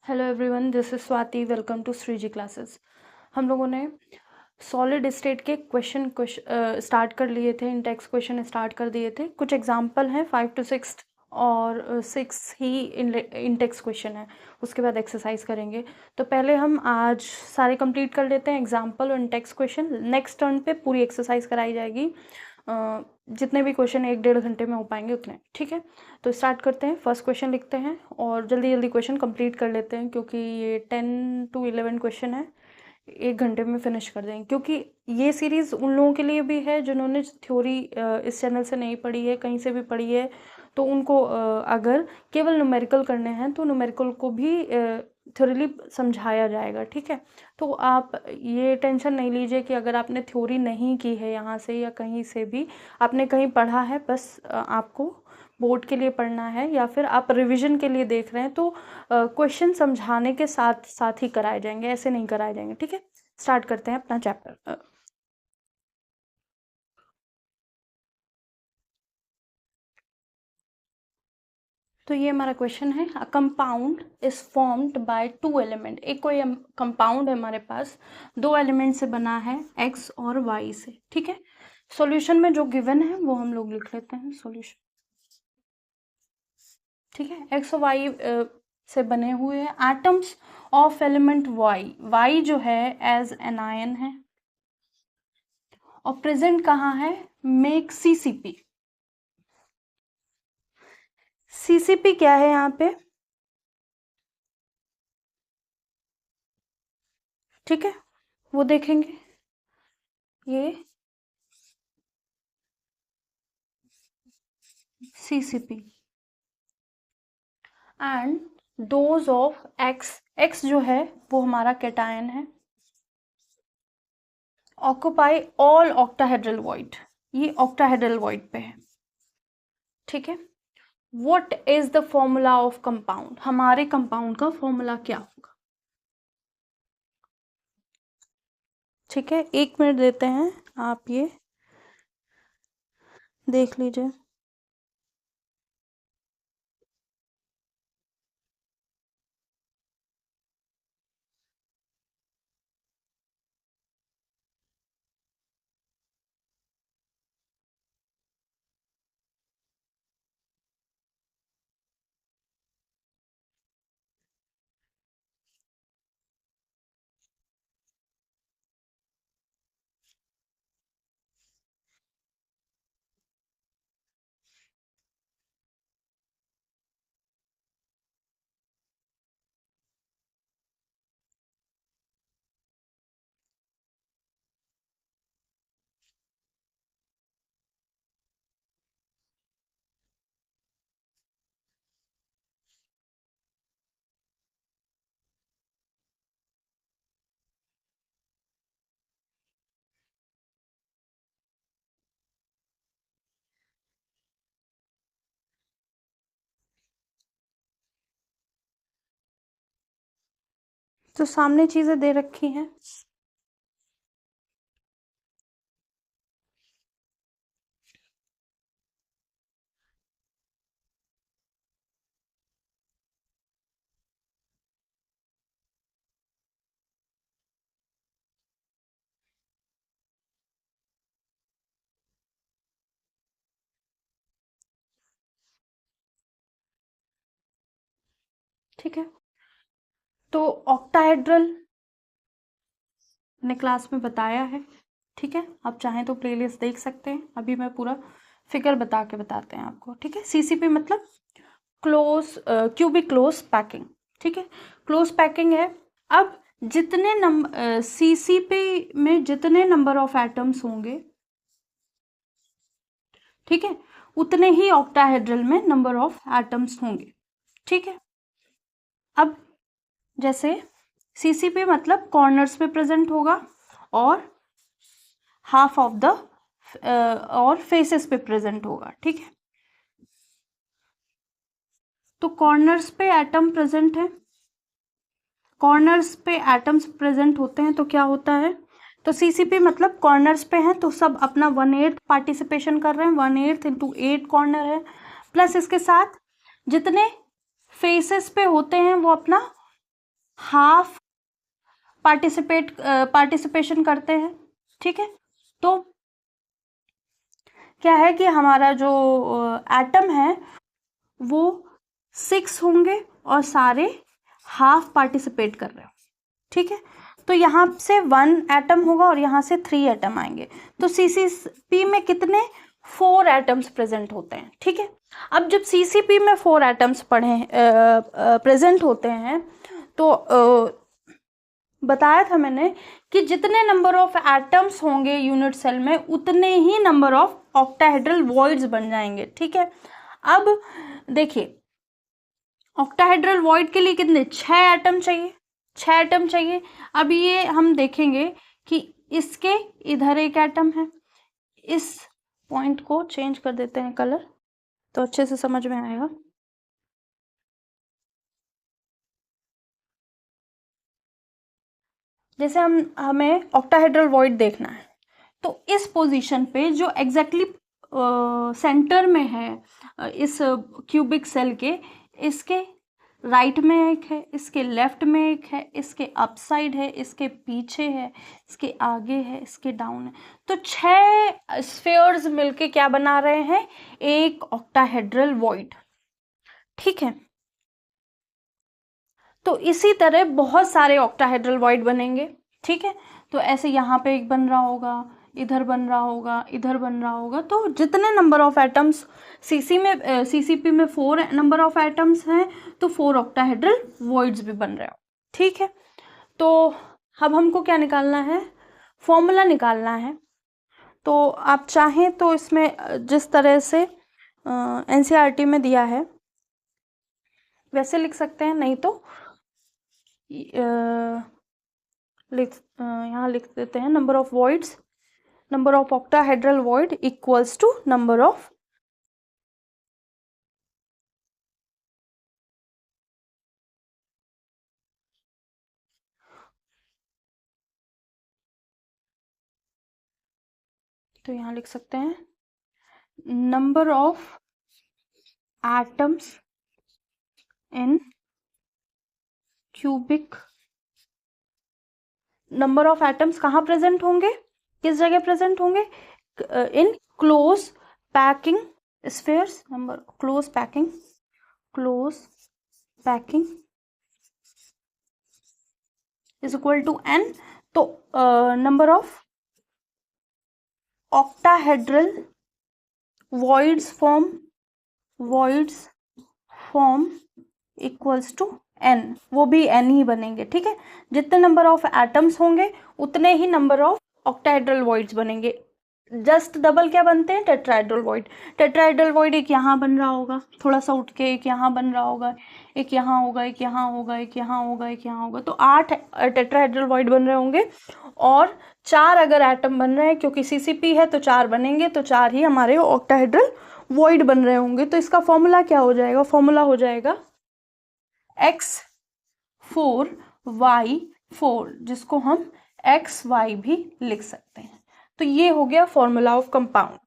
Hello everyone, this is Swati. Welcome to Shreeji classes. हम लोगों ने सॉलिड स्टेट के क्वेश्चन स्टार्ट कर लिए थे। इंटेक्स क्वेश्चन स्टार्ट कर दिए थे। कुछ एग्जांपल हैं 5 to 6 और 6 ही इंटेक्स क्वेश्चन है। उसके बाद एक्सरसाइज करेंगे। तो पहले हम आज सारे कंप्लीट कर लेते हैं एग्जांपल और इंटेक्स क्वेश्चन। नेक्स्ट टर्न पे पूरी एक्सरसाइज कराई जाएगी। जितने भी क्वेश्चन 1-1.5 घंटे में हो पाएंगे उतने, ठीक है। तो स्टार्ट करते हैं। फर्स्ट क्वेश्चन लिखते हैं और जल्दी जल्दी क्वेश्चन कंप्लीट कर लेते हैं, क्योंकि ये 10 to 11 क्वेश्चन है। 1 घंटे में फिनिश कर देंगे, क्योंकि ये सीरीज़ उन लोगों के लिए भी है जिन्होंने थ्योरी इस चैनल से नहीं पढ़ी है, कहीं से भी पढ़ी है। तो उनको अगर केवल न्यूमेरिकल करने हैं तो न्यूमेरिकल को भी थ्योरीली समझाया जाएगा, ठीक है। तो आप ये टेंशन नहीं लीजिए कि अगर आपने थ्योरी नहीं की है यहाँ से या कहीं से भी आपने कहीं पढ़ा है, बस आपको बोर्ड के लिए पढ़ना है या फिर आप रिवीजन के लिए देख रहे हैं, तो क्वेश्चन समझाने के साथ साथ ही कराए जाएंगे, ऐसे नहीं कराए जाएंगे, ठीक है। स्टार्ट करते हैं अपना चैप्टर। तो ये हमारा क्वेश्चन है, a compound is formed by 2 element. एक कोई कंपाउंड है हमारे पास, 2 एलिमेंट से बना है, एक्स और वाई से, ठीक है। सॉल्यूशन में जो गिवन है वो हम लोग लिख लेते हैं सॉल्यूशन, ठीक है। एक्स और वाई से बने हुए हैं atoms of element Y. Y जो है एज एनायन है और प्रेजेंट कहाँ है, मेक सीसीपी। सीसीपी क्या है यहाँ पे, ठीक है, वो देखेंगे। ये CCP and dose of x. X जो है वो हमारा कैटायन है। ऑक्यूपाई ऑल ऑक्टाहेड्रल वॉइड, ये ऑक्टाहेड्रल वॉइड पे है, ठीक है। What is the formula of compound, हमारे कंपाउंड का फॉर्मूला क्या होगा, ठीक है। 1 मिनट देते हैं, आप ये देख लीजिए। तो सामने चीजें दे रखी हैं, ठीक है। तो ऑक्टाहेड्रल मैंने क्लास में बताया है, ठीक है। आप चाहें तो प्लेलिस्ट देख सकते हैं, अभी मैं पूरा फिगर बता के बताते हैं आपको, ठीक है। सीसीपी मतलब क्लोज क्यूबिक क्लोज पैकिंग, ठीक है। क्लोज पैकिंग है। अब जितने नंबर सीसीपी में जितने नंबर ऑफ एटम्स होंगे, ठीक है, उतने ही ऑक्टाहेड्रल में नंबर ऑफ एटम्स होंगे, ठीक है। अब जैसे सीसीपी मतलब कॉर्नर्स पे प्रेजेंट होगा और हाफ ऑफ द और फेसेस पे प्रेजेंट होगा, ठीक है। तो कॉर्नर्स पे एटम प्रेजेंट है, कॉर्नर्स पे एटम्स प्रेजेंट होते हैं तो क्या होता है, तो सीसीपी मतलब कॉर्नर्स पे हैं तो सब अपना 1/8 पार्टिसिपेशन कर रहे हैं, 1/8 इंटू 8 कॉर्नर है, प्लस इसके साथ जितने फेसेस पे होते हैं वो अपना हाफ पार्टिसिपेशन करते हैं, ठीक है। तो क्या है कि हमारा जो एटम है वो 6 होंगे और सारे हाफ पार्टिसिपेट कर रहे हैं, ठीक है। तो यहाँ से 1 एटम होगा और यहाँ से 3 एटम आएंगे। तो CCP में कितने 4 एटम्स प्रेजेंट होते हैं, ठीक है। अब जब CCP में 4 एटम्स प्रेजेंट होते हैं तो बताया था मैंने कि जितने नंबर ऑफ एटम्स होंगे यूनिट सेल में उतने ही नंबर ऑफ ऑक्टाहेड्रल वॉइड्स बन जाएंगे, ठीक है। अब देखिए ऑक्टाहेड्रल वॉइड के लिए कितने 6 एटम चाहिए, 6 एटम चाहिए। अब ये हम देखेंगे कि इसके इधर एक एटम है, इस पॉइंट को चेंज कर देते हैं कलर तो अच्छे से समझ में आएगा। जैसे हमें ऑक्टाहेड्रल वॉइड देखना है तो इस पोजीशन पे जो एग्जैक्टली सेंटर में है इस क्यूबिक सेल के, इसके राइट में एक है, इसके लेफ्ट में एक है, इसके अप साइड है, इसके पीछे है, इसके आगे है, इसके डाउन है। तो 6 स्फीयर्स मिलके क्या बना रहे हैं, एक ऑक्टाहेड्रल वॉइड, ठीक है। तो इसी तरह बहुत सारे ऑक्टाहेड्रल वॉइड बनेंगे, ठीक है। तो ऐसे यहाँ पे एक बन रहा होगा, इधर बन रहा होगा, इधर बन रहा होगा। तो जितने नंबर ऑफ एटम्स CCP में 4 नंबर ऑफ एटम्स हैं तो 4 ऑक्टाहेड्रल वॉइड्स भी बन रहे हो, ठीक है। तो अब हमको क्या निकालना है, फॉर्मूला निकालना है। तो आप चाहें तो इसमें जिस तरह से NCERT में दिया है वैसे लिख सकते हैं, नहीं तो यहाँ लिख देते हैं number of voids, number of octahedral void equals to number of तो यहाँ लिख सकते हैं number of atoms in cubic, number of atoms कहाँ प्रेजेंट होंगे, किस जगह प्रेजेंट होंगे, in close packing spheres, number close packing is equal to n। तो number of octahedral voids form equals to n, वो भी n ही बनेंगे, ठीक है। जितने नंबर ऑफ एटम्स होंगे उतने ही नंबर ऑफ ऑक्टाहेड्रल वॉइड्स बनेंगे। जस्ट डबल क्या बनते हैं, टेट्राहेड्रल वॉइड। टेट्राहेड्रल वॉइड एक यहाँ बन रहा होगा, थोड़ा सा उठ के एक यहाँ बन रहा होगा, एक यहाँ होगा, एक यहाँ होगा, एक यहाँ होगा, एक यहाँ होगा। तो 8 टेट्राहेड्रल वॉइड बन रहे होंगे और 4 अगर एटम बन रहे हैं, क्योंकि CCP है तो 4 बनेंगे, तो 4 ही हमारे ऑक्टाहेड्रल वॉइड बन रहे होंगे। तो इसका फॉर्मूला क्या हो जाएगा, फॉर्मूला हो जाएगा X4Y4, जिसको हम XY भी लिख सकते हैं। तो ये हो गया फॉर्मूला ऑफ कंपाउंड,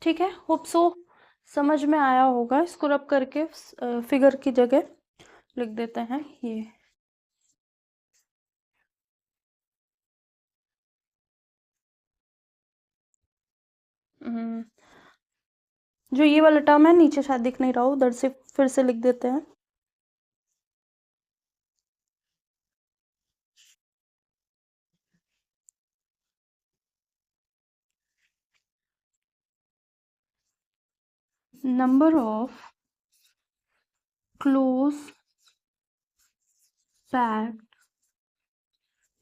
ठीक है। होप सो समझ में आया होगा। इसको रब करके फिगर की जगह लिख देते हैं ये। जो ये वाला टर्म है नीचे शायद दिख नहीं रहा हो, उधर से फिर से लिख देते हैं। Number of close packed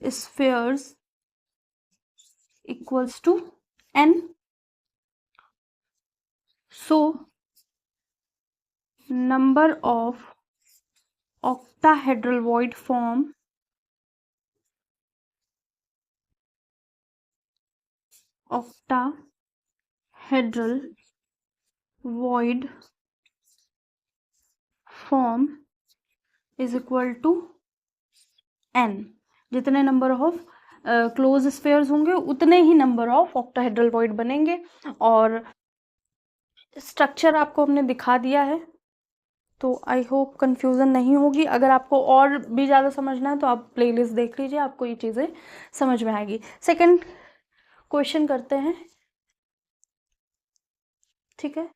spheres equals to n. So number of octahedral void form octahedral void form is equal to n। जितने नंबर ऑफ क्लोज स्फीयर्स होंगे उतने ही नंबर ऑफ ऑक्टाहेड्रल वॉइड बनेंगे। और स्ट्रक्चर आपको हमने दिखा दिया है, तो आई होप कंफ्यूजन नहीं होगी। अगर आपको और भी ज़्यादा समझना है तो आप प्लेलिस्ट देख लीजिए, आपको ये चीज़ें समझ में आएगी। सेकंड क्वेश्चन करते हैं, ठीक है,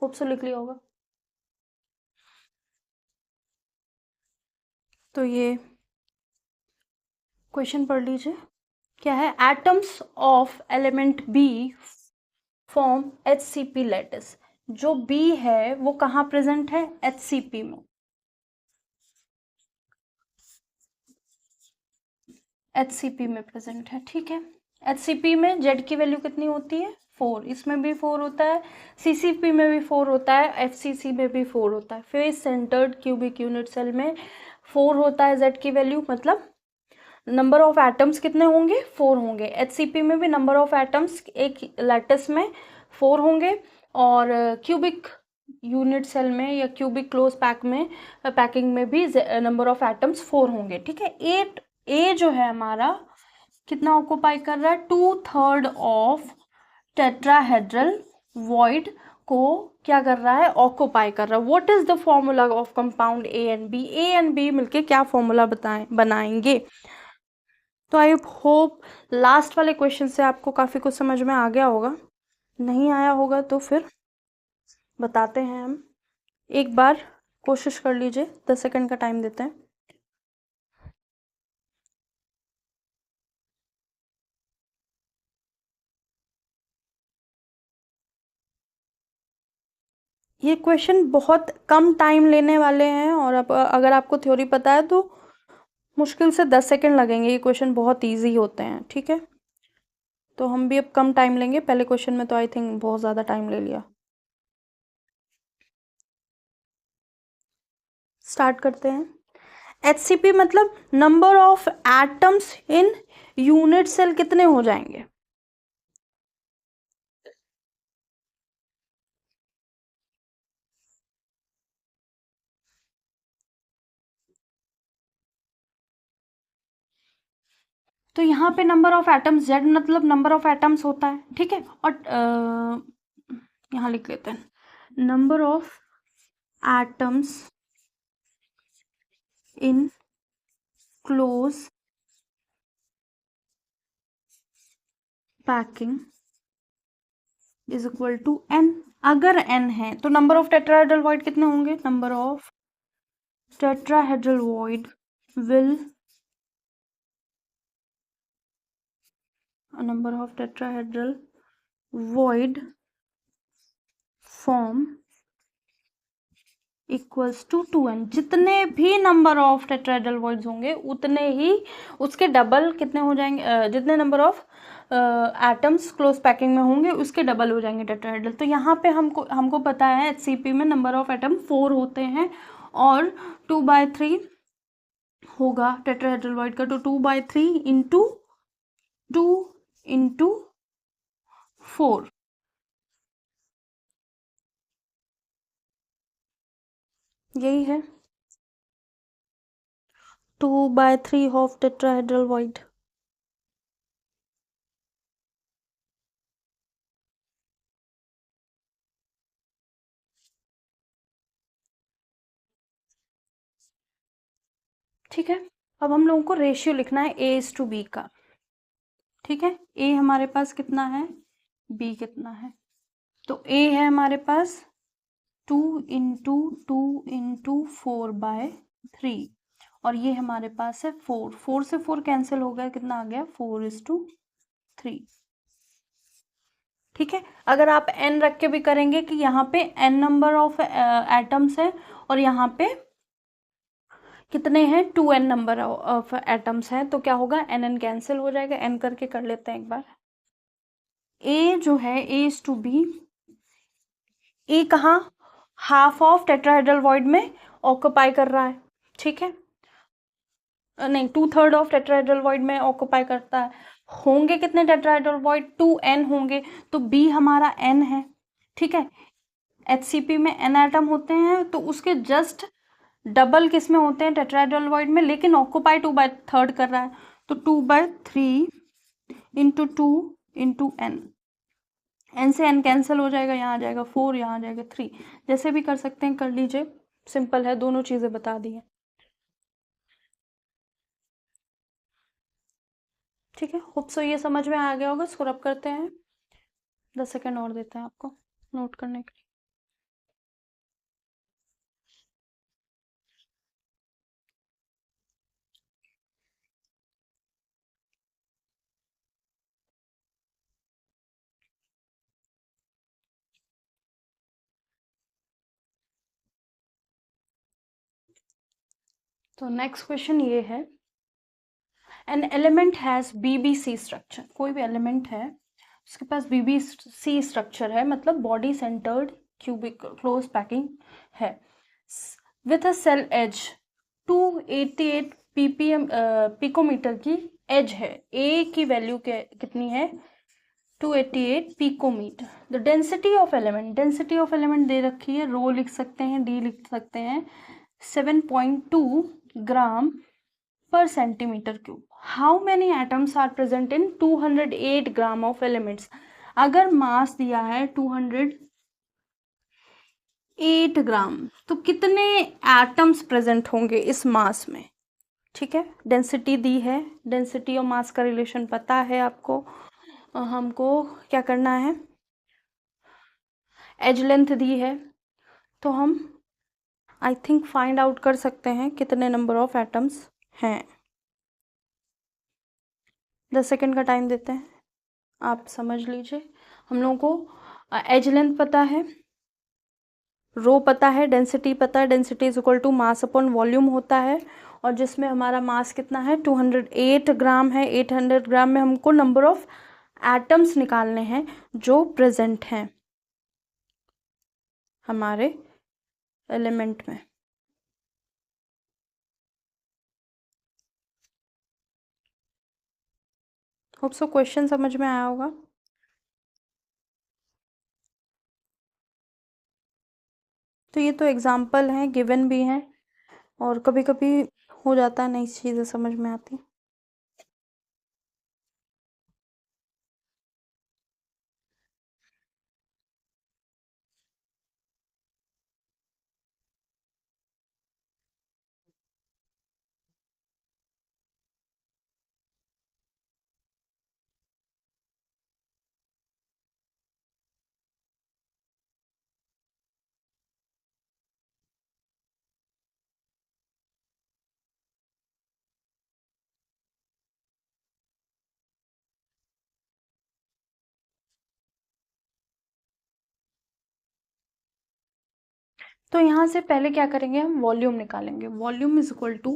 होप सो लिख लिया होगा। तो ये क्वेश्चन पढ़ लीजिए, क्या है, atoms of element B form HCP lattice. जो बी है वो कहाँ प्रेजेंट है, HCP में, HCP में प्रेजेंट है, ठीक है। HCP में Z की वैल्यू कितनी होती है, 4, इसमें भी 4 होता है, CCP में भी 4 होता है, FCC में भी 4 होता है। Face centred cubic unit cell में 4 होता है Z की वैल्यू, मतलब नंबर ऑफ एटम्स कितने होंगे, 4 होंगे। HCP में भी नंबर ऑफ एटम्स एक लैटिस में 4 होंगे, और क्यूबिक यूनिट सेल में या क्यूबिक क्लोज पैकिंग में भी नंबर ऑफ एटम्स 4 होंगे, ठीक है। ए जो है हमारा कितना ऑक्युपाई कर रहा है, 2/3 ऑफ टेट्राहेड्रल वॉइड को क्या कर रहा है, ऑक्युपाई कर रहा है। What is the formula of compound A and B मिलके क्या फॉर्मूला बनाएंगे। तो आई होप लास्ट वाले क्वेश्चन से आपको काफ़ी कुछ समझ में आ गया होगा, नहीं आया होगा तो फिर बताते हैं हम, एक बार कोशिश कर लीजिए, 10 सेकंड का टाइम देते हैं। ये क्वेश्चन बहुत कम टाइम लेने वाले हैं, और अगर आपको थ्योरी पता है तो मुश्किल से 10 सेकंड लगेंगे, ये क्वेश्चन बहुत इजी होते हैं, ठीक है। तो हम भी अब कम टाइम लेंगे, पहले क्वेश्चन में तो आई थिंक बहुत ज़्यादा टाइम ले लिया। स्टार्ट करते हैं। HCP मतलब number of atoms in unit cell कितने हो जाएंगे, तो यहाँ पे नंबर ऑफ एटम्स, Z मतलब नंबर ऑफ एटम्स होता है, ठीक है। और यहाँ लिख लेते हैं, number of atoms in close packing is equal to n। अगर n है तो नंबर ऑफ टेट्राहेड्रल वॉइड कितने होंगे, number of tetrahedral void will, number of tetrahedral void form equals to 2n। जितने भी नंबर ऑफ टेट्राहेड्रल वॉइड्स होंगे उतने ही उसके डबल कितने हो जाएंगे, जितने number of atoms close packing में होंगे उसके डबल हो जाएंगे टेट्राहेड्रल। तो यहाँ पे हमको पता है HCP में नंबर ऑफ एटम 4 होते हैं, और 2/3 होगा टेट्राहेड्रल वॉइड का, तो 2/3 इंटू 2 इंटू 4, यही है 2/3 ऑफ टेट्राहेड्रल वॉइड। ठीक है, अब हम लोगों को रेशियो लिखना है A:B का, ठीक है। A हमारे पास कितना है, B कितना है, तो A है हमारे पास 2 इंटू 4/3, और ये हमारे पास है 4, 4 से 4 कैंसिल हो गया, कितना आ गया 4:3, ठीक है। अगर आप n रख के भी करेंगे कि यहाँ पे n नंबर ऑफ एटम्स है और यहाँ पे कितने हैं, 2n नंबर ऑफ एटम्स हैं, तो क्या होगा, n कैंसिल हो जाएगा, n करके कर लेते हैं एक बार। A जो है A:B, A कहाँ, हाफ ऑफ टेट्राहेड्रल वॉइड में ऑक्युपाई कर रहा है, ठीक है, नहीं 2/3 ऑफ टेट्राहेड्रल वॉइड में ऑक्युपाई करता है। होंगे कितने टेट्राहेड्रल वॉइड, 2n होंगे, तो B हमारा n है, ठीक है। HCP में n एटम होते हैं, तो उसके जस्ट डबल किस में होते हैं, टेट्राहेड्रल वॉइड में, लेकिन ऑक्युपाई 2/3 कर रहा है, तो 2/3 इंटू 2 इंटू n, n से n कैंसिल हो जाएगा, यहाँ आ जाएगा 4, यहाँ आ जाएगा 3, जैसे भी कर सकते हैं कर लीजिए, सिंपल है, दोनों चीज़ें बता दी हैं। ठीक है, होप सो ये समझ में आ गया होगा। इसको रब करते हैं, 10 सेकेंड और देते हैं आपको नोट करने के लिए। तो नेक्स्ट क्वेश्चन ये है, an element has BBC structure. कोई भी एलिमेंट है उसके पास BBC स्ट्रक्चर है, मतलब body centred cubic close packing है, with a cell edge 288 ppm picometre की एज है। ए की वैल्यू कितनी है? 288 picometre. The density of element, density of element दे रखी है, रो लिख सकते हैं, डी लिख सकते हैं, 7.2 ग्राम per centimeter cube. How many atoms are present in 208 gram of elements? अगर मास दिया है 208 ग्राम, तो कितने एटम्स प्रेजेंट होंगे इस मास में? ठीक है, डेंसिटी दी है, डेंसिटी और मास का रिलेशन पता है आपको। हमको क्या करना है, एज लेंथ दी है, तो हम आई थिंक फाइंड आउट कर सकते हैं कितने नंबर ऑफ एटम्स हैं। 10 सेकेंड का टाइम देते हैं, आप समझ लीजिए। हम लोगों को एज लेंथ पता है, रो पता है, डेंसिटी पता है, density is equal to mass upon volume होता है, और जिसमें हमारा मास कितना है 208 ग्राम है। 800 ग्राम में हमको नंबर ऑफ एटम्स निकालने हैं जो प्रेजेंट हैं हमारे एलिमेंट में। होप सो क्वेश्चन समझ में आया होगा। तो ये तो एग्जाम्पल हैं, गिवन भी हैं, और कभी कभी हो जाता है नई चीज़ें समझ में आती। तो यहाँ से पहले क्या करेंगे, हम वॉल्यूम निकालेंगे। Volume is equal to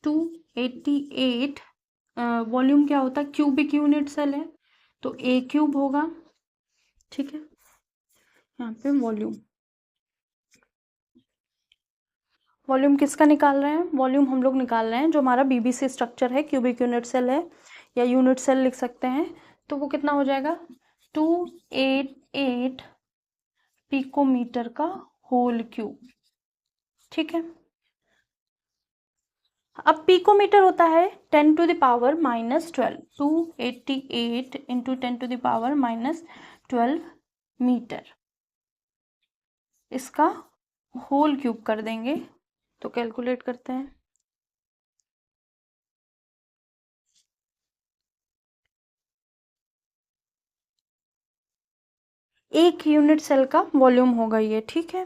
288, volume क्या होता है, क्यूबिक यूनिट सेल है, तो ए क्यूब होगा। ठीक है, यहाँ पे वॉल्यूम, वॉल्यूम किसका निकाल रहे हैं, वॉल्यूम हम लोग निकाल रहे हैं जो हमारा BBC स्ट्रक्चर है, क्यूबिक यूनिट सेल है, या यूनिट सेल लिख सकते हैं। तो वो कितना हो जाएगा, 288 पिकोमीटर का होल क्यूब। ठीक है, अब पिकोमीटर होता है 10 to the power -12, 288 into 10 to the power -12 metre. इसका होल क्यूब कर देंगे, तो कैलकुलेट करते हैं। एक यूनिट सेल का वॉल्यूम होगा ये। ठीक है,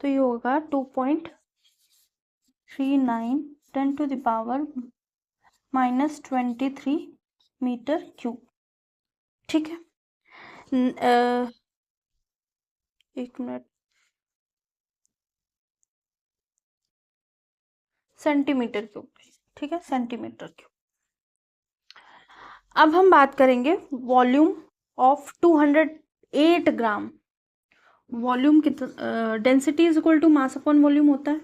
तो ये होगा 2.39 10 to the power -23 metre cube. ठीक है, एक मिनट, सेंटीमीटर क्यूब। ठीक है, सेंटीमीटर क्यूब। अब हम बात करेंगे वॉल्यूम ऑफ 208 ग्राम। वॉल्यूम कितना, density is equal to mass upon volume होता है,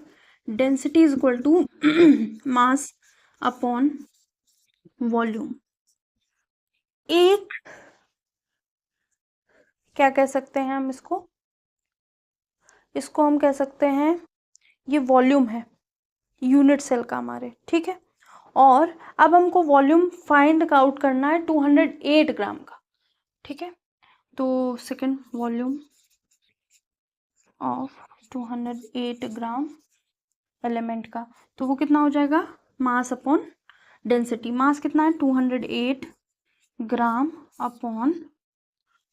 density is equal to mass upon volume. एक क्या कह सकते हैं हम इसको, इसको हम कह सकते हैं ये वॉल्यूम है यूनिट सेल का हमारे। ठीक है, और अब हमको वॉल्यूम फाइंड आउट करना है 208 ग्राम का। ठीक है, तो second volume of 208 gram element का, तो वो कितना हो जाएगा, मास अपॉन डेंसिटी। मास कितना है 208 ग्राम अपॉन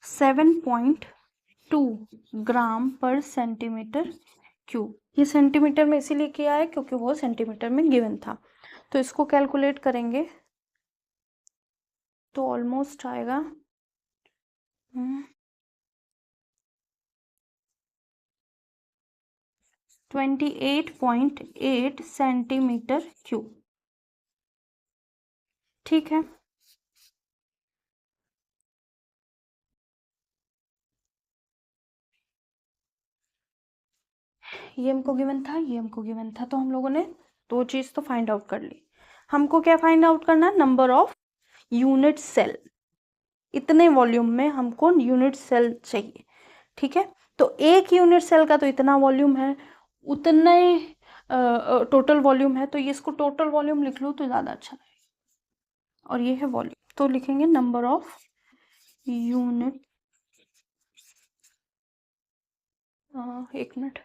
7.2 ग्राम पर सेंटीमीटर क्यूब। ये सेंटीमीटर में इसीलिए किया है क्योंकि वो सेंटीमीटर में गिवन था। तो इसको कैलकुलेट करेंगे तो ऑलमोस्ट आएगा 28.8 सेंटीमीटर क्यूब। ठीक है, ये हमको गिवन था, ये हमको गिवन था, तो हम लोगों ने दो चीज तो फाइंड आउट कर ली। हमको क्या फाइंड आउट करना है, नंबर ऑफ यूनिट सेल। इतने वॉल्यूम में हमको यूनिट सेल चाहिए। ठीक है, तो एक यूनिट सेल का तो इतना वॉल्यूम है, उतने टोटल वॉल्यूम है, तो ये इसको टोटल वॉल्यूम लिख लो तो ज़्यादा अच्छा रहेगा। और ये है वॉल्यूम, तो लिखेंगे नंबर ऑफ यूनिट, एक मिनट,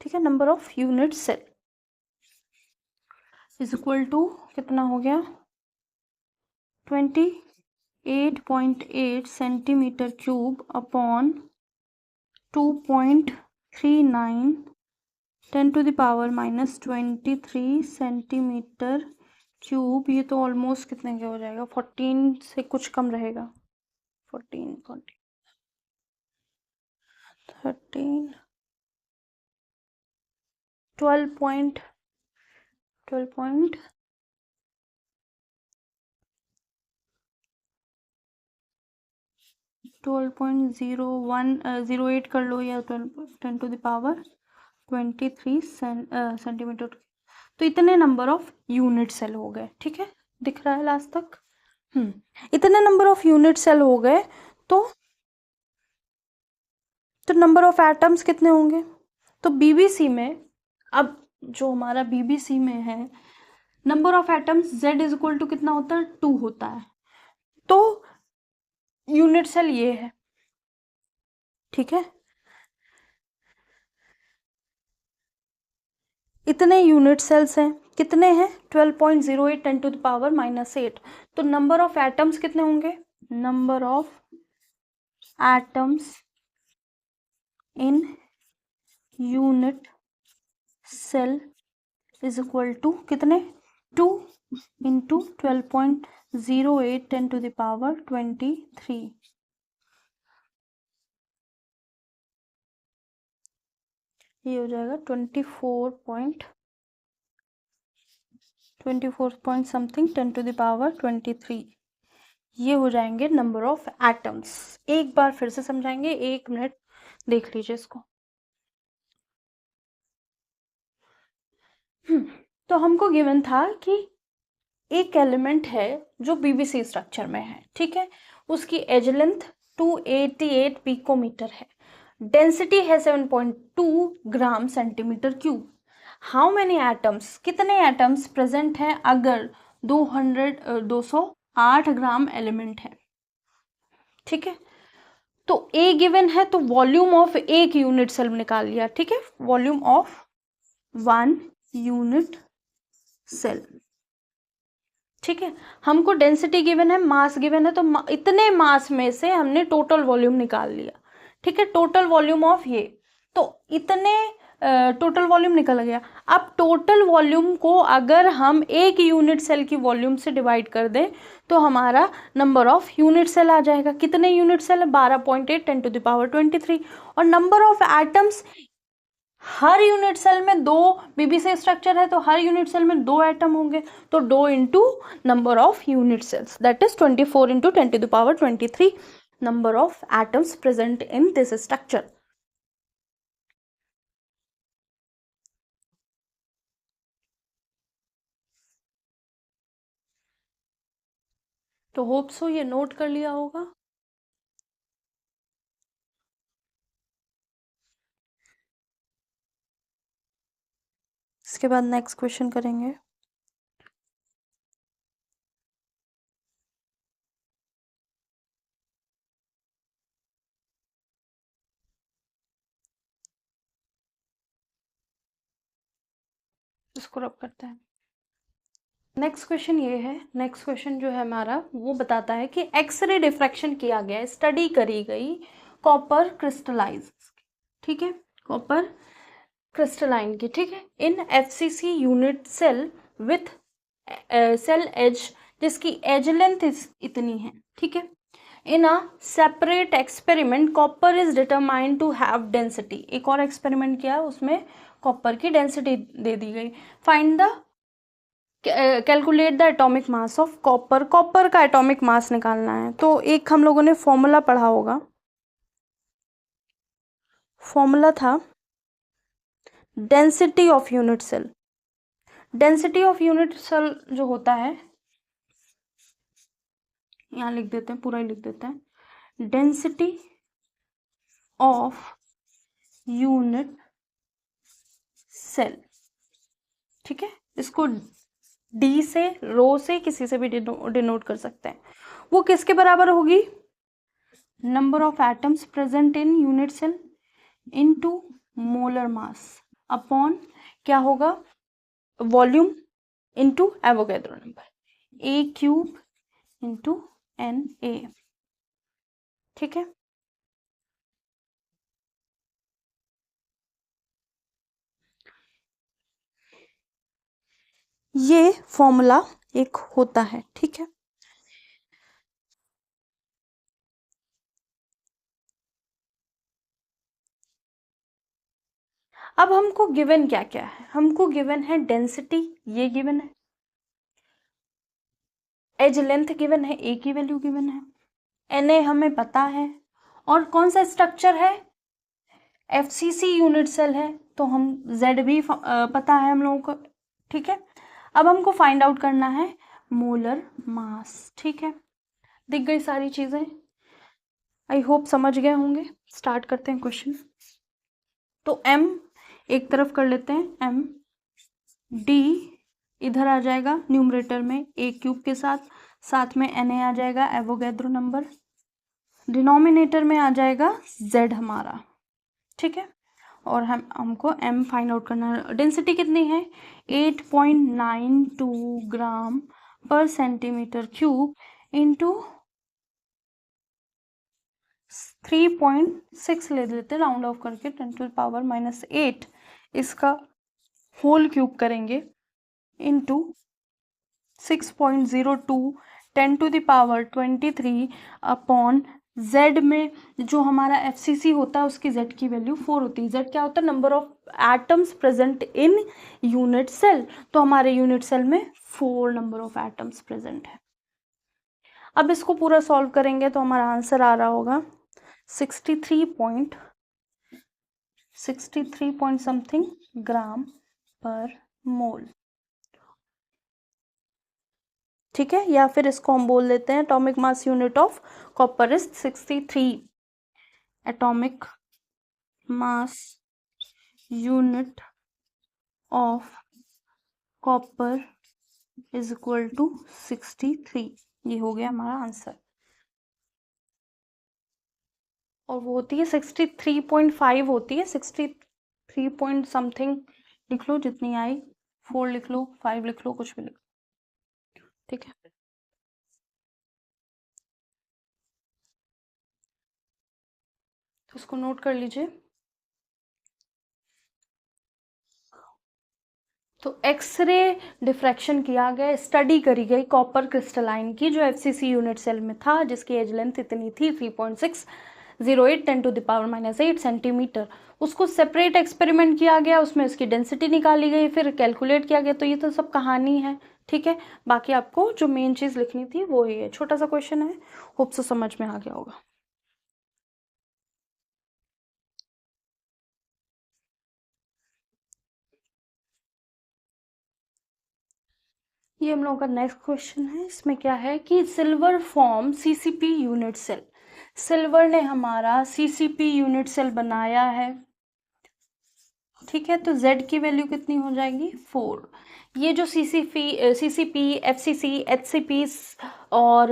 ठीक है, number of unit cell is equal to कितना हो गया 28.8 centimetre cube upon 2.39 10⁻³ centimetre cube. ये तो ऑलमोस्ट कितने का हो जाएगा, 14 से कुछ कम रहेगा, 14 13 12 12.08 कर लो या 10⁻23 सेंटीमीटर। तो इतने नंबर ऑफ यूनिट सेल हो गए। ठीक है, दिख रहा है लास्ट तक? इतने नंबर ऑफ यूनिट सेल हो गए तो नंबर ऑफ एटम्स कितने होंगे? तो बीबीसी में, अब जो हमारा बीबीसी में है, number of atoms Z is equal to कितना होता है, 2 होता है। तो यूनिट सेल ये है। ठीक है, इतने यूनिट सेल्स हैं, कितने हैं 12.08 10⁻⁻8। तो नंबर ऑफ एटम्स कितने होंगे, number of atoms in unit cell is equal to कितने, 2 इंटू 12.08 10⁻23। ये हो जाएगा 24 समथिंग 10⁻23। ये हो जाएंगे नंबर ऑफ एटम्स। एक बार फिर से समझाएंगे, 1 मिनट देख लीजिए इसको। तो हमको गिवन था कि एक एलिमेंट है जो बीबीसी स्ट्रक्चर में है। ठीक है, उसकी एज लेंथ 288 पिकोमीटर है, डेंसिटी है 7.2 gram centimetre cube. How many atoms, कितने एटम्स प्रेजेंट हैं अगर 208 ग्राम एलिमेंट है। ठीक है, तो ए गिवन है तो वॉल्यूम ऑफ एक यूनिट सेल निकाल लिया। ठीक है, वॉल्यूम ऑफ 1 यूनिट सेल। ठीक है, हमको डेंसिटी गिवन है, मास गिवन है, तो इतने मास में से हमने टोटल वॉल्यूम निकाल लिया। ठीक है, टोटल वॉल्यूम ऑफ ये, तो इतने टोटल वॉल्यूम निकल गया। अब टोटल वॉल्यूम को अगर हम एक यूनिट सेल की वॉल्यूम से डिवाइड कर दें तो हमारा नंबर ऑफ यूनिट सेल आ जाएगा। कितने यूनिट सेल है, 12.8 10⁻23। और नंबर ऑफ एटम्स, हर यूनिट सेल में 2 बीबीसी स्ट्रक्चर है तो हर यूनिट सेल में 2 एटम होंगे, तो 2 into number of unit cells, that is 24 into 10⁻23 number of atoms present in this structure. तो होप सो ये नोट कर लिया होगा। इसके बाद नेक्स्ट क्वेश्चन करेंगे। इसको रब करते हैं। नेक्स्ट क्वेश्चन ये है, नेक्स्ट क्वेश्चन जो है हमारा वो बताता है कि एक्सरे डिफ्रैक्शन किया गया, स्टडी करी गई कॉपर क्रिस्टलाइज, ठीक है, कॉपर क्रिस्टलाइन की, ठीक है, in FCC unit cell with cell edge, जिसकी एज लेंथ इतनी है, ठीक है, in a separate experiment copper is determined to have density. एक और एक्सपेरिमेंट किया, उसमें कॉपर की डेंसिटी दे दी गई। Find the calculate the atomic mass of copper, copper का एटॉमिक मास निकालना है। तो एक हम लोगों ने फॉर्मूला पढ़ा होगा, फॉर्मूला था density of unit cell. Density of unit cell जो होता है, यहाँ लिख देते हैं, पूरा ही लिख देते हैं, डेंसिटी ऑफ यूनिट सेल, ठीक है, इसको डी से, रो से, किसी से भी डिनोट कर सकते हैं। वो किसके बराबर होगी? Number of atoms present in unit cell into molar mass upon क्या होगा, volume into Avogadro number, a cube into N A, ठीक है। ये फॉर्मूला एक होता है, ठीक है। अब हमको गिवन क्या क्या है? हमको गिवन है डेंसिटी, ये गिवन है, एज लेंथ गिवन है, ए की वैल्यू गिवन है, Na हमें पता है, और कौन सा स्ट्रक्चर है, एफसीसी यूनिट सेल है, तो हम Z भी पता है हम लोगों को, ठीक है। अब हमको फाइंड आउट करना है मोलर मास, ठीक है। दिख गई सारी चीजें, आई होप समझ गए होंगे। स्टार्ट करते हैं क्वेश्चन। तो M एक तरफ कर लेते हैं, M D इधर आ जाएगा न्यूमरेटर में ए क्यूब के साथ, साथ में Na आ जाएगा एवोगैड्रो नंबर, डिनोमिनेटर में आ जाएगा Z हमारा, ठीक है। और हमको M फाइंड आउट करना है। डेंसिटी कितनी है? 8.92 ग्राम पर सेंटीमीटर क्यूब इंटू 3.6 ले लेते राउंड ऑफ करके, 10⁻⁻8 इसका होल क्यूब करेंगे इंटू 6.02 10⁻23 अपॉन Z में जो हमारा एफसीसी होता है उसकी Z की वैल्यू 4 होती है। Z क्या होता है? Number of atoms present in unit cell, तो हमारे यूनिट सेल में 4 नंबर ऑफ एटम्स प्रेजेंट है। अब इसको पूरा सॉल्व करेंगे तो हमारा आंसर आ रहा होगा 63 पॉइंट समथिंग ग्राम पर मोल, ठीक है। या फिर इसको हम बोल देते हैं atomic mass unit of copper is 63, atomic mass unit of copper is equal to 63। ये हो गया हमारा आंसर, और वो होती है 63.5 होती है, 63 पॉइंट समथिंग लिख लो, जितनी आई, 4 लिख लो, 5 लिख लो, कुछ भी लिख लो, ठीक है। तो इसको नोट कर लीजिए। तो एक्सरे डिफ्रैक्शन किया गया, स्टडी करी गई कॉपर क्रिस्टलाइन की, जो एफसीसी यूनिट सेल में था, जिसकी एज लेंथ इतनी थी 3.608 10⁻⁻8 सेंटीमीटर। उसको सेपरेट एक्सपेरिमेंट किया गया, उसमें उसकी डेंसिटी निकाली गई, फिर कैलकुलेट किया गया। तो ये तो सब कहानी है, ठीक है। बाकी आपको जो मेन चीज़ लिखनी थी वो ही है, छोटा सा क्वेश्चन है, होप से समझ में आ गया होगा। ये हम लोगों का नेक्स्ट क्वेश्चन है। इसमें क्या है कि silver form CCP unit cell, silver ने हमारा सीसीपी यूनिट सेल बनाया है, ठीक है, तो Z की वैल्यू कितनी हो जाएगी 4। ये जो CCP, FCC, HCP और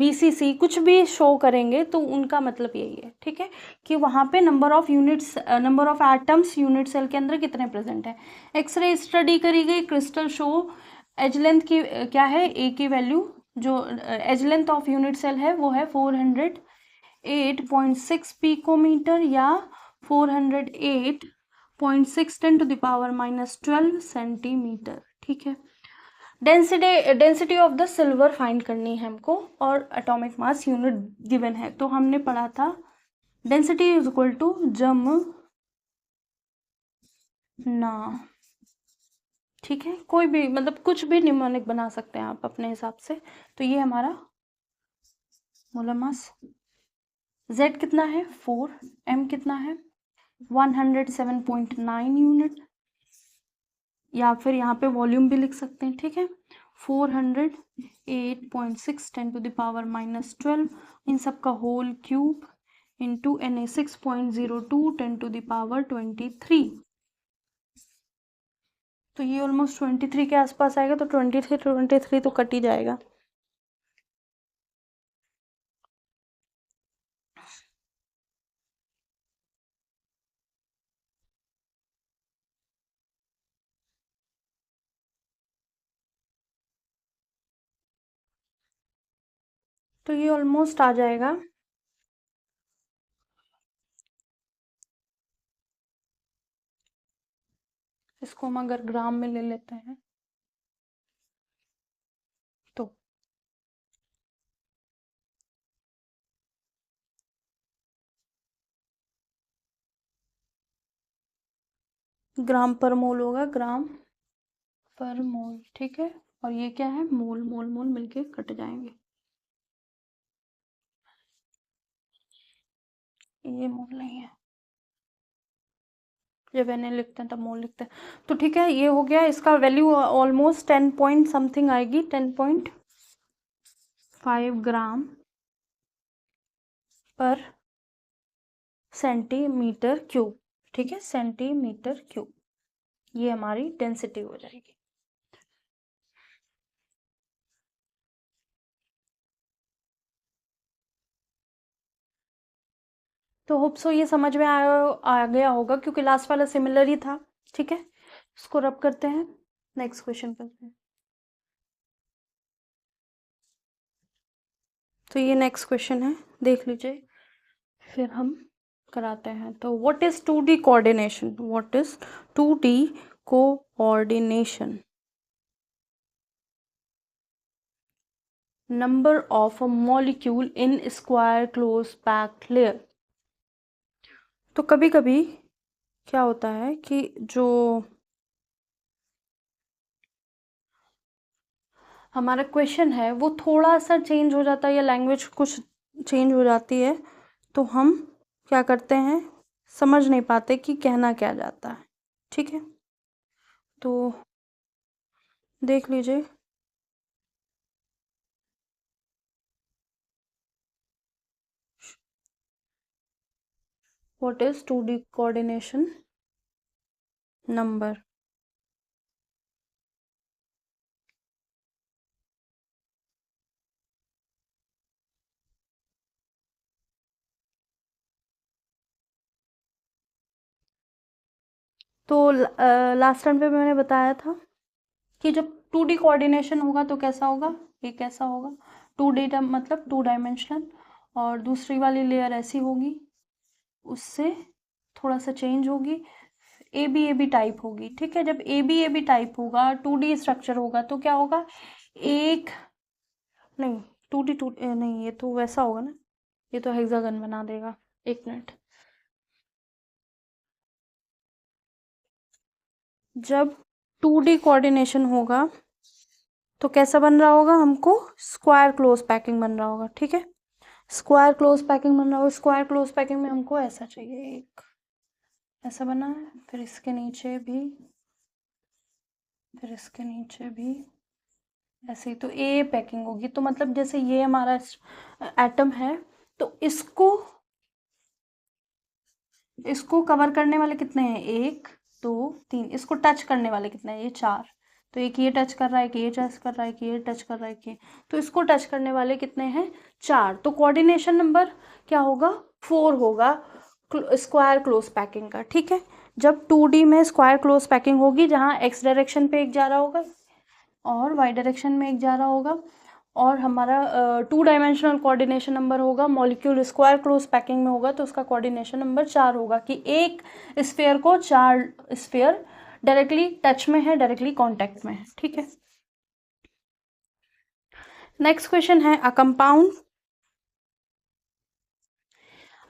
BCC कुछ भी शो करेंगे तो उनका मतलब यही है, ठीक है, कि वहाँ पे number of units, number of atoms unit cell के अंदर कितने प्रेजेंट है। एक्सरे स्टडी करी गई, क्रिस्टल शो एज लेंथ की क्या है, ए की वैल्यू जो edge length of unit cell है वो है 408.6 पिकोमीटर या 408.6 10⁻⁻12 सेंटीमीटर, ठीक है। Density of the silver find करनी है हमको और एटॉमिक मास यूनिट गिवन है। तो हमने पढ़ा था डेंसिटी इज इक्वल टू जम ना, ठीक है, कोई भी मतलब कुछ भी निमोनिक बना सकते हैं आप अपने हिसाब से। तो ये हमारा मोलर मास, Z कितना है 4, M कितना है 107.9 यूनिट, या फिर यहाँ पे वॉल्यूम भी लिख सकते हैं, ठीक है, 408.6 10⁻⁻12 इन सब का होल क्यूब इंटू Na6.02 10⁻23। तो ये ऑलमोस्ट 23 के आसपास आएगा, तो 23 तो कट ही जाएगा। तो ये ऑलमोस्ट आ जाएगा इसको हम अगर ग्राम में ले लेते हैं तो ग्राम पर मोल होगा, ग्राम पर मोल, ठीक है। और ये क्या है, मोल मोल मोल मिलके कट जाएंगे, ये मोल नहीं है, जब एन लिखते हैं तब मोल लिखते हैं। तो ठीक है, ये हो गया, इसका वैल्यू ऑलमोस्ट 10 पॉइंट समथिंग आएगी, 10.5 ग्राम पर सेंटीमीटर क्यूब, ठीक है, सेंटीमीटर क्यूब, ये हमारी डेंसिटी हो जाएगी। तो होप सो ये समझ में आ गया होगा, क्योंकि लास्ट वाला सिमिलर ही था, ठीक है। इसको रब करते हैं, नेक्स्ट क्वेश्चन करते हैं। तो ये नेक्स्ट क्वेश्चन है, देख लीजिए, फिर हम कराते हैं। तो what is 2D coordination, what is 2D coordination, number of a molecule in square close packed layer. तो कभी कभी क्या होता है कि जो हमारा क्वेश्चन है वो थोड़ा सा चेंज हो जाता है या लैंग्वेज कुछ चेंज हो जाती है, तो हम क्या करते हैं, समझ नहीं पाते कि कहना क्या जाता है, ठीक है। तो देख लीजिए, what is 2D coordination number. तो लास्ट टाइम पे मैंने बताया था कि जब 2D कोऑर्डिनेशन होगा तो कैसा होगा, ये कैसा होगा, 2D मतलब 2 डायमेंशनल, और दूसरी वाली लेयर ऐसी होगी, उससे थोड़ा सा चेंज होगी, ए बी टाइप होगी, ठीक है। जब ए बी टाइप होगा, 2D स्ट्रक्चर होगा, तो क्या होगा, एक नहीं, 2D नहीं, ये तो वैसा होगा ना, ये तो हेक्सागन बना देगा, एक मिनट। जब 2D कोऑर्डिनेशन होगा तो कैसा बन रहा होगा, हमको स्क्वायर क्लोज पैकिंग बन रहा होगा, ठीक है, स्क्वायर क्लोज पैकिंग बन रहा होगा। स्क्वायर क्लोज पैकिंग में हमको ऐसा चाहिए, एक ऐसा बना है, फिर इसके नीचे भी, फिर इसके नीचे भी ऐसे ही, तो ए पैकिंग होगी। तो मतलब जैसे ये हमारा एटम है, तो इसको कवर करने वाले कितने हैं, एक, 2 3, इसको टच करने वाले कितने हैं, ये 4। तो एक ये टच कर रहा है, एक ये टच कर रहा है, एक ये टच कर रहा है, एक तो इसको टच करने वाले कितने हैं, 4। तो कोऑर्डिनेशन नंबर क्या होगा, 4 होगा स्क्वायर क्लोज पैकिंग का। ठीक है, जब 2D में स्क्वायर क्लोज पैकिंग होगी, जहाँ x डायरेक्शन पे एक जा रहा होगा और y डायरेक्शन में एक जा रहा होगा, और हमारा 2 डायमेंशनल कोऑर्डिनेशन नंबर होगा, मॉलिक्यूल स्क्वायर क्लोज पैकिंग में होगा, तो उसका कोऑर्डिनेशन नंबर 4 होगा कि एक स्फेयर को 4 स्फेयर डायरेक्टली टच में है, डायरेक्टली कांटेक्ट में है। ठीक है, नेक्स्ट क्वेश्चन है a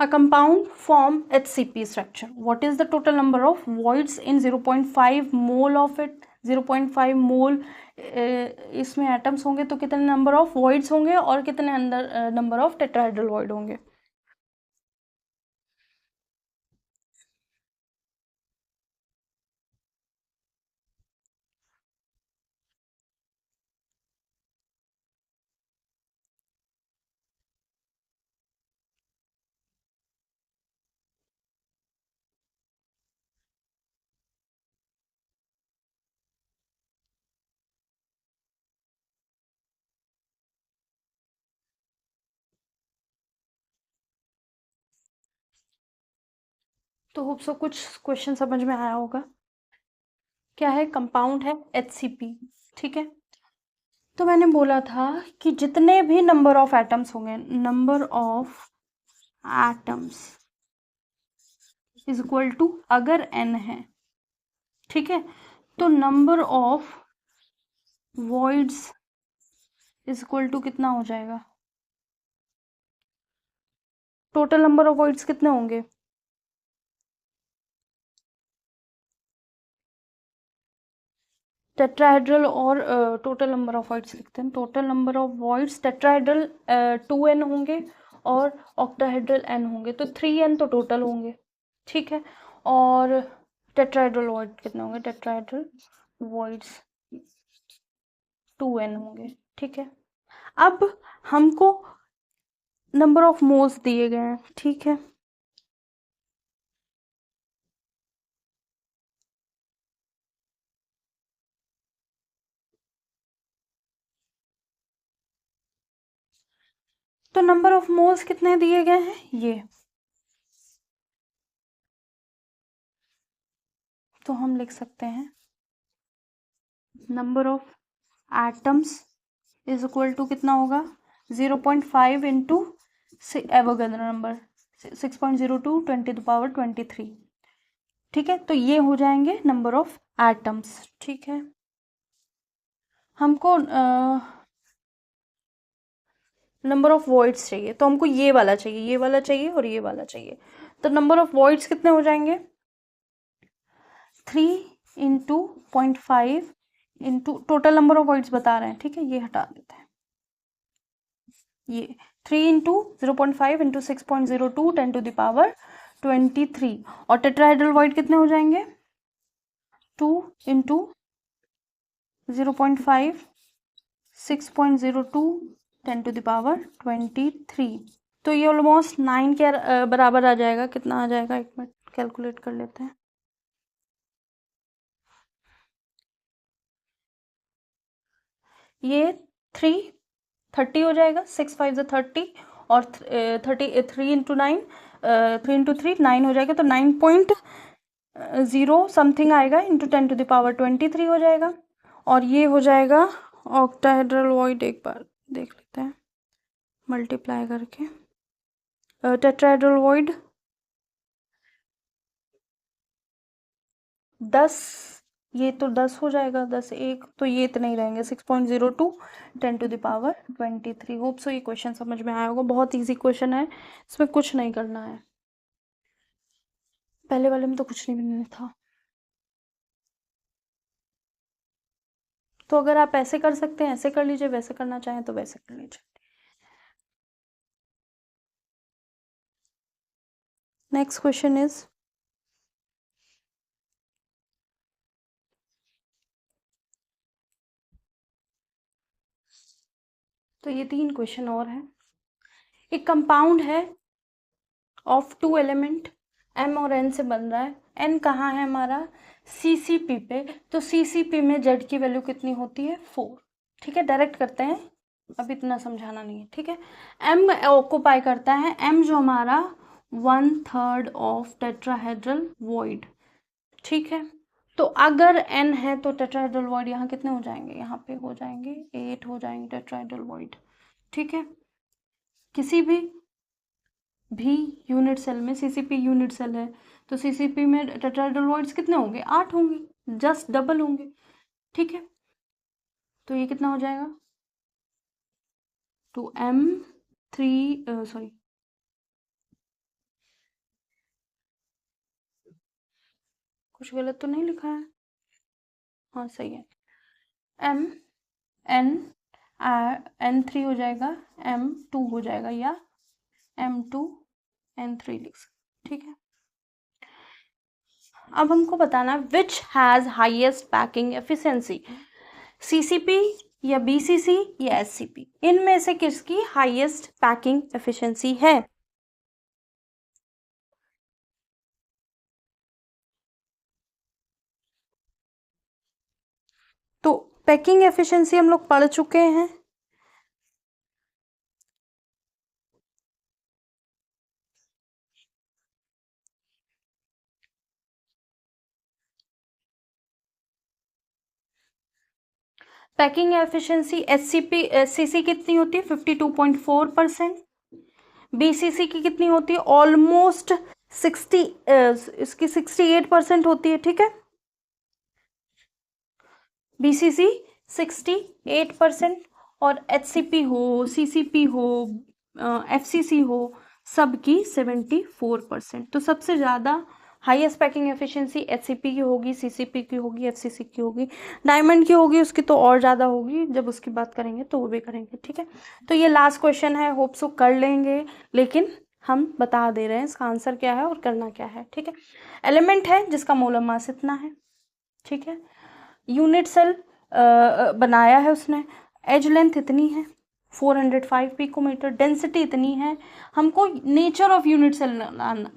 compound form HCP structure. What is the total number of voids in 0.5 mole of it? 0.5 मोल इसमें एटम्स होंगे तो कितने नंबर ऑफ वॉइड्स होंगे और कितने अंदर नंबर ऑफ टेट्राहेड्रल वॉइड होंगे। तो होप सो कुछ क्वेश्चन समझ में आया होगा। क्या है, कंपाउंड है HCP। ठीक है, तो मैंने बोला था कि जितने भी नंबर ऑफ एटम्स होंगे, number of atoms is equal to, अगर n है, ठीक है, तो number of voids is equal to कितना हो जाएगा, टोटल नंबर ऑफ वॉइड्स कितने होंगे, टेट्राहेड्रल और टोटल नंबर ऑफ वॉइड्स लिखते हैं। Total number of voids tetrahedral 2n होंगे और ऑक्टाहेड्रल n होंगे, तो 3n तो टोटल होंगे। ठीक है, और टेट्राहेड्रल वॉइड कितने होंगे, टेट्राहेड्रल वॉइड्स 2n होंगे। ठीक है, अब हमको नंबर ऑफ मोल्स दिए गए हैं। ठीक है, तो नंबर ऑफ मोल्स कितने दिए गए हैं, ये तो हम लिख सकते हैं number of atoms is equal to कितना होगा, 0.5 इंटू एवोगैड्रो नंबर 6.02 10⁻23। ठीक है, तो ये हो जाएंगे नंबर ऑफ एटम्स। ठीक है, हमको नंबर ऑफ वॉइड्स चाहिए, तो हमको ये वाला चाहिए, ये वाला चाहिए और ये वाला चाहिए। तो नंबर ऑफ वॉइड्स कितने हो जाएंगे, 3 into 0.5 into total number of voids बता रहे हैं। ठीक है, ये हटा देते हैं, ये 3 इंटू 0.5 इंटू 6.02 10⁻23, और टेट्राहेड्रल वॉइड कितने हो जाएंगे, 2 इंटू 0.5 6.02 10⁻23। तो ये ऑलमोस्ट 9 के बराबर आ जाएगा। कितना आ जाएगा, एक मिनट कैलकुलेट कर लेते हैं। ये 30 हो जाएगा, 6 5 30, और 3 इंटू 9 3 इंटू 3 9 हो जाएगा, तो 9.0 समथिंग आएगा इंटू 10⁻23 हो जाएगा। और ये हो जाएगा ऑक्टाहेड्रल वॉइड, एक बार देख लेते हैं मल्टीप्लाई करके, टेट्राहेड्रल वॉइड 10, ये तो 10 हो जाएगा, 10 एक, तो ये इतने ही रहेंगे, 6.02 10⁻23। होप सो ये क्वेश्चन समझ में आया होगा, बहुत इजी क्वेश्चन है, इसमें कुछ नहीं करना है। पहले वाले में तो कुछ नहीं बनना था। तो अगर आप ऐसे कर सकते हैं ऐसे कर लीजिए, वैसे करना चाहें तो वैसे कर लीजिए। नेक्स्ट क्वेश्चन इज, तो ये 3 क्वेश्चन और हैं। एक कंपाउंड है ऑफ 2 एलिमेंट m और n से बन रहा है। n कहाँ है हमारा, CCP पे, तो CCP में Z की वैल्यू कितनी होती है 4। ठीक है, डायरेक्ट करते हैं, अब इतना समझाना नहीं है। ठीक है, M ऑक्युपाई करता है, M जो हमारा 1/3 ऑफ टेट्राहेड्रल वॉइड। ठीक है, तो अगर N है तो टेट्राहेड्रल वॉइड यहाँ कितने हो जाएंगे, यहाँ पे हो जाएंगे 8 हो जाएंगे टेट्राहेड्रल वॉइड। ठीक है, किसी भी यूनिट सेल में, CCP यूनिट सेल है तो CCP में टेट्राहेड्रल वॉइड्स कितने होंगे, 8 होंगे, जस्ट डबल होंगे। ठीक है, तो ये कितना हो जाएगा, तो M3 सॉरी कुछ गलत तो नहीं लिखा है, हाँ सही है, N3 हो जाएगा, M2 हो जाएगा, या M2 N3 लिख सकते। ठीक है, अब हमको बताना which has highest packing efficiency, CCP या BCC या SCP, इनमें से किसकी हाईएस्ट पैकिंग एफिशिएंसी है। तो पैकिंग एफिशिएंसी हम लोग पढ़ चुके हैं, पैकिंग एफिशिएंसी SCC कितनी होती है 52.4%, BCC की कितनी होती है ऑलमोस्ट 60 इसकी 68% होती है। ठीक है, BCC 68% और HCP हो, CCP हो, FCC हो, सबकी 74%। तो सबसे ज़्यादा हाईएस्ट पैकिंग एफिशिएंसी HCP की होगी, CCP की होगी, FCC की होगी, डायमंड की होगी, उसकी तो और ज़्यादा होगी, जब उसकी बात करेंगे तो वो भी करेंगे। ठीक है, तो ये लास्ट क्वेश्चन है, होप सो कर लेंगे, लेकिन हम बता दे रहे हैं इसका आंसर क्या है और करना क्या है। ठीक है, एलिमेंट है जिसका मोलर मास इतना है। ठीक है, यूनिट सेल बनाया है उसने, एज लेंथ इतनी है 405 पिकोमीटर, डेंसिटी इतनी है, हमको नेचर ऑफ यूनिट सेल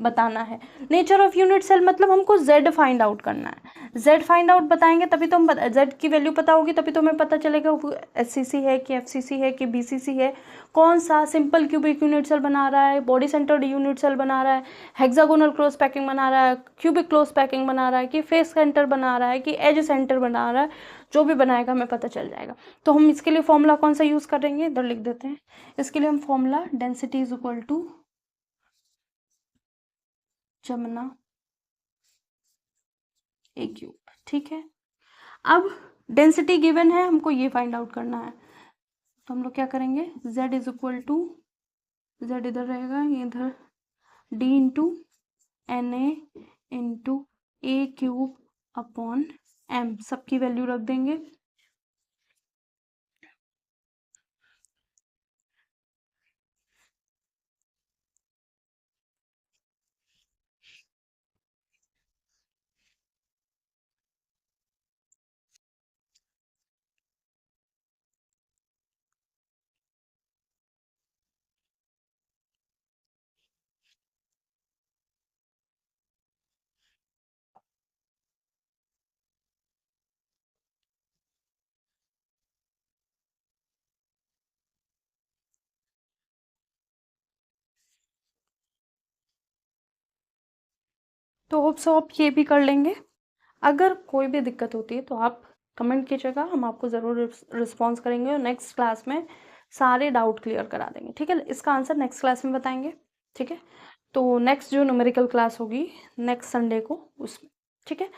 बताना है। नेचर ऑफ यूनिट सेल मतलब हमको Z फाइंड आउट करना है, Z फाइंड आउट बताएंगे तभी तो हम Z की वैल्यू पता होगी, तभी तो हमें पता चलेगा वो SCC है कि FCC है कि BCC है, कौन सा सिंपल क्यूबिक यूनिट सेल बना रहा है, बॉडी सेंटर्ड यूनिट सेल बना रहा है, हेक्सागोनल क्लोज पैकिंग बना रहा है, क्यूबिक क्लोज पैकिंग बना रहा है, कि फेस सेंटर बना रहा है, कि एज सेंटर बना रहा है, जो भी बनाएगा हमें पता चल जाएगा। तो हम इसके लिए फॉर्मूला कौन सा यूज करेंगे, इधर लिख देते हैं, इसके लिए हम formula density is equal to जमना A क्यूब। ठीक है, अब डेंसिटी गिवन है, हमको ये फाइंड आउट करना है, तो हम लोग क्या करेंगे, Z is equal to, Z इधर रहेगा, ये इधर D into NA into A cube upon M, सबकी वैल्यू रख देंगे। तो होप सो आप ये भी कर लेंगे। अगर कोई भी दिक्कत होती है तो आप कमेंट कीजिएगा, हम आपको ज़रूर रिस्पॉन्स करेंगे और नेक्स्ट क्लास में सारे डाउट क्लियर करा देंगे। ठीक है, इसका आंसर नेक्स्ट क्लास में बताएंगे। ठीक है, तो नेक्स्ट जो न्यूमेरिकल क्लास होगी नेक्स्ट संडे को, उसमें। ठीक है,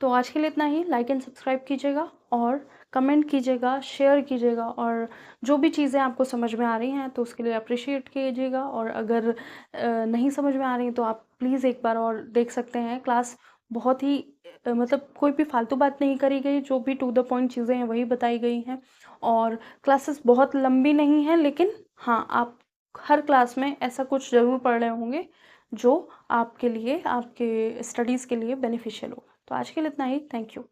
तो आज के लिए इतना ही। लाइक एंड सब्सक्राइब कीजिएगा और कमेंट कीजिएगा, शेयर कीजिएगा, और जो भी चीज़ें आपको समझ में आ रही हैं तो उसके लिए अप्रिशिएट कीजिएगा, और अगर नहीं समझ में आ रही तो आप प्लीज़ एक बार और देख सकते हैं। क्लास बहुत ही मतलब कोई भी फालतू बात नहीं करी गई, जो भी टू द पॉइंट चीज़ें हैं वही बताई गई हैं, और क्लासेस बहुत लंबी नहीं हैं, लेकिन हाँ आप हर क्लास में ऐसा कुछ ज़रूर पढ़ रहे होंगे जो आपके लिए, आपके स्टडीज़ के लिए बेनिफिशियल होगा। तो आज के लिए इतना ही, थैंक यू।